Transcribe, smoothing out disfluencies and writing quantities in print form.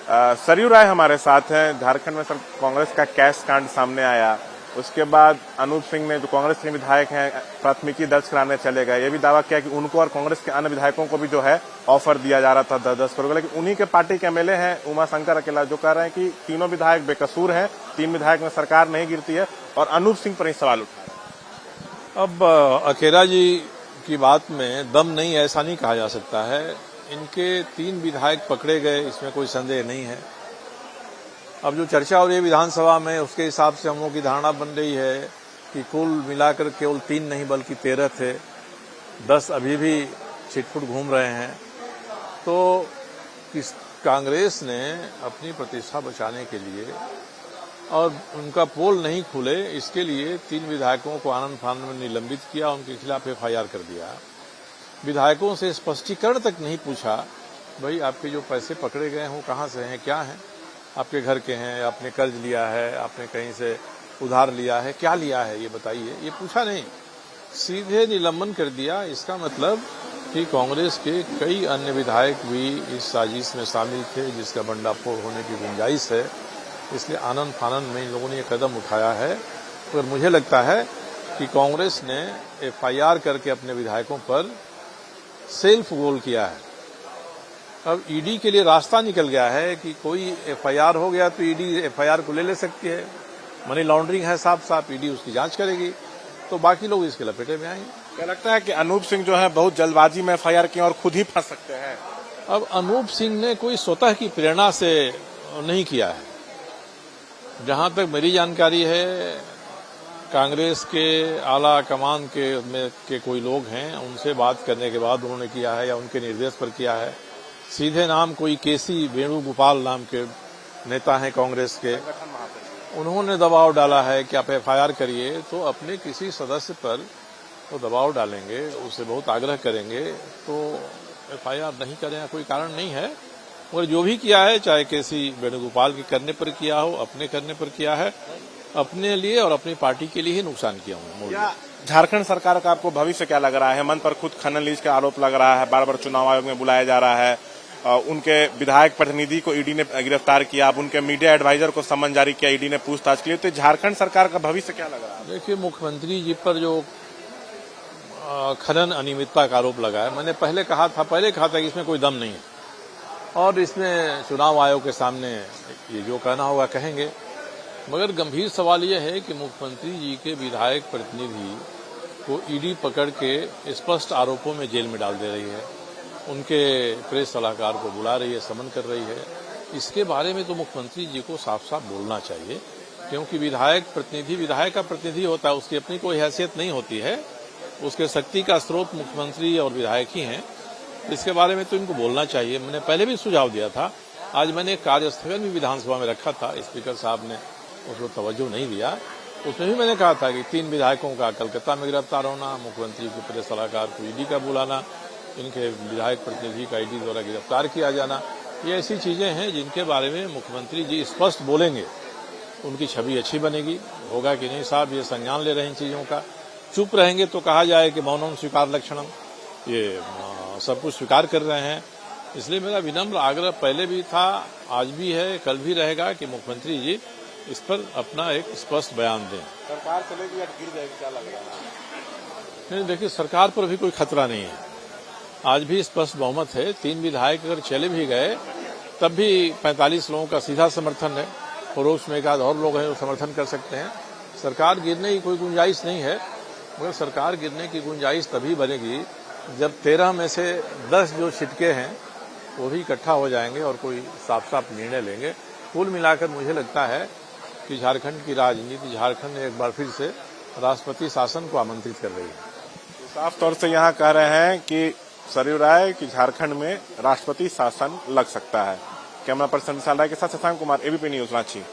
सरयू राय हमारे साथ हैं। झारखंड में सर कांग्रेस का कैश कांड सामने आया, उसके बाद अनूप सिंह ने, जो कांग्रेस के विधायक हैं, प्राथमिकी दर्ज कराने चले गए। ये भी दावा किया कि उनको और कांग्रेस के अन्य विधायकों को भी जो है ऑफर दिया जा रहा था 10-10 करोड़ का। लेकिन उन्हीं के पार्टी के एमएलए हैं उमाशंकर अकेला, जो कह रहे हैं कि तीनों विधायक बेकसूर हैं, 3 विधायक में सरकार नहीं गिरती है, और अनूप सिंह पर ही सवाल उठा रहे हैं। अब अकेला जी की बात में दम नहीं, ऐसा नहीं कहा जा सकता है। इनके 3 विधायक पकड़े गए, इसमें कोई संदेह नहीं है। अब जो चर्चा हो रही है विधानसभा में, उसके हिसाब से हम लोगों की धारणा बन रही है कि कुल मिलाकर केवल 3 नहीं बल्कि 13 थे, 10 अभी भी छिटपुट घूम रहे हैं। तो इस कांग्रेस ने अपनी प्रतिष्ठा बचाने के लिए और उनका पोल नहीं खुले, इसके लिए 3 विधायकों को आनंद फानंद में निलंबित किया, उनके खिलाफ एफआईआर कर दिया। विधायकों से स्पष्टीकरण तक नहीं पूछा, भाई आपके जो पैसे पकड़े गए हैं वो कहाँ से हैं, क्या हैं, आपके घर के हैं, आपने कर्ज लिया है, आपने कहीं से उधार लिया है, क्या लिया है ये बताइए, ये पूछा नहीं, सीधे निलंबन कर दिया। इसका मतलब कि कांग्रेस के कई अन्य विधायक भी इस साजिश में शामिल थे, जिसका भंडाफोड़ होने की गुंजाइश है। इसलिए आनंद फानंद में इन लोगों ने ये कदम उठाया है। और मुझे लगता है कि कांग्रेस ने एफआईआर करके अपने विधायकों पर सेल्फ गोल किया है। अब ईडी के लिए रास्ता निकल गया है कि कोई एफआईआर हो गया तो ईडी एफआईआर को ले सकती है। मनी लॉन्ड्रिंग है साफ साफ, ईडी उसकी जांच करेगी, तो बाकी लोग इसके लपेटे में आएंगे। क्या लगता है कि अनूप सिंह जो है बहुत जल्दबाजी में एफआईआर किए और खुद ही फंस सकते हैं? अब अनूप सिंह ने कोई स्वतः की प्रेरणा से नहीं किया है। जहां तक मेरी जानकारी है, कांग्रेस के आला कमान के कोई लोग हैं, उनसे बात करने के बाद उन्होंने किया है या उनके निर्देश पर किया है। सीधे नाम कोई केसी वेणुगोपाल नाम के नेता हैं कांग्रेस के, उन्होंने दबाव डाला है कि आप एफआईआर करिए, तो अपने किसी सदस्य पर वो दबाव डालेंगे, उससे बहुत आग्रह करेंगे, तो एफआईआर नहीं करें कोई कारण नहीं है। और जो भी किया है, चाहे केसी वेणुगोपाल के करने पर किया हो, अपने करने पर किया है, अपने लिए और अपनी पार्टी के लिए ही नुकसान किया हूं। झारखंड सरकार का आपको भविष्य क्या लग रहा है? हेमंत पर खुद खनन लीज का आरोप लग रहा है, बार बार चुनाव आयोग में बुलाया जा रहा है, उनके विधायक प्रतिनिधि को ईडी ने गिरफ्तार किया, अब उनके मीडिया एडवाइजर को सम्मन जारी किया ईडी ने पूछताछ के लिए। तो झारखंड सरकार का भविष्य क्या लग रहा है? देखिए, मुख्यमंत्री जी पर जो खनन अनियमितता का आरोप लगा है, मैंने पहले कहा था कि इसमें कोई दम नहीं है, और इसमें चुनाव आयोग के सामने ये जो कहना होगा कहेंगे। मगर गंभीर सवाल यह है कि मुख्यमंत्री जी के विधायक प्रतिनिधि को ईडी पकड़ के स्पष्ट आरोपों में जेल में डाल दे रही है, उनके प्रेस सलाहकार को बुला रही है, समन कर रही है। इसके बारे में तो मुख्यमंत्री जी को साफ साफ बोलना चाहिए, क्योंकि विधायक का प्रतिनिधि होता है, उसकी अपनी कोई हैसियत नहीं होती है, उसके शक्ति का स्रोत मुख्यमंत्री और विधायक ही हैं। इसके बारे में तो इनको बोलना चाहिए। मैंने पहले भी सुझाव दिया था, आज मैंने एक कार्यस्थगन भी विधानसभा में रखा था, स्पीकर साहब ने उसको तवज्जो नहीं दिया। उसमें भी मैंने कहा था कि 3 विधायकों का कलकत्ता में गिरफ्तार होना, मुख्यमंत्री के प्रेस सलाहकार को ईडी का बुलाना, इनके विधायक प्रतिनिधि का ईडी द्वारा गिरफ्तार किया जाना, ये ऐसी चीजें हैं जिनके बारे में मुख्यमंत्री जी स्पष्ट बोलेंगे, उनकी छवि अच्छी बनेगी। होगा कि नहीं साहब ये संज्ञान ले रहे हैं इन चीजों का, चुप रहेंगे तो कहा जाए कि मौनम स्वीकार लक्षणम, ये सब कुछ स्वीकार कर रहे हैं। इसलिए मेरा विनम्र आग्रह पहले भी था, आज भी है, कल भी रहेगा कि मुख्यमंत्री जी इस पर अपना एक स्पष्ट बयान दें। सरकार चलेगी या गिर जाएगी, क्या लग रहा है? नहीं, देखिए, सरकार पर भी कोई खतरा नहीं है, आज भी स्पष्ट बहुमत है। 3 विधायक अगर चले भी गए तब भी 45 लोगों का सीधा समर्थन है, परोक्ष में एक आध और लोग हैं वो समर्थन कर सकते हैं। सरकार गिरने की कोई गुंजाइश नहीं है, मगर सरकार गिरने की गुंजाइश तभी बनेगी जब 13 में से 10 जो छिटके हैं वो भी इकट्ठा हो जाएंगे और कोई साफ साफ निर्णय लेंगे। कुल मिलाकर मुझे लगता है कि झारखंड की राजनीति, झारखंड एक बार फिर से राष्ट्रपति शासन को आमंत्रित कर रही है। साफ तौर से यहाँ कह रहे हैं कि सरयू राय कि झारखंड में राष्ट्रपति शासन लग सकता है। कैमरा पर्सन विशाल राय के साथ शशांक कुमार, एबीपी न्यूज, रांची।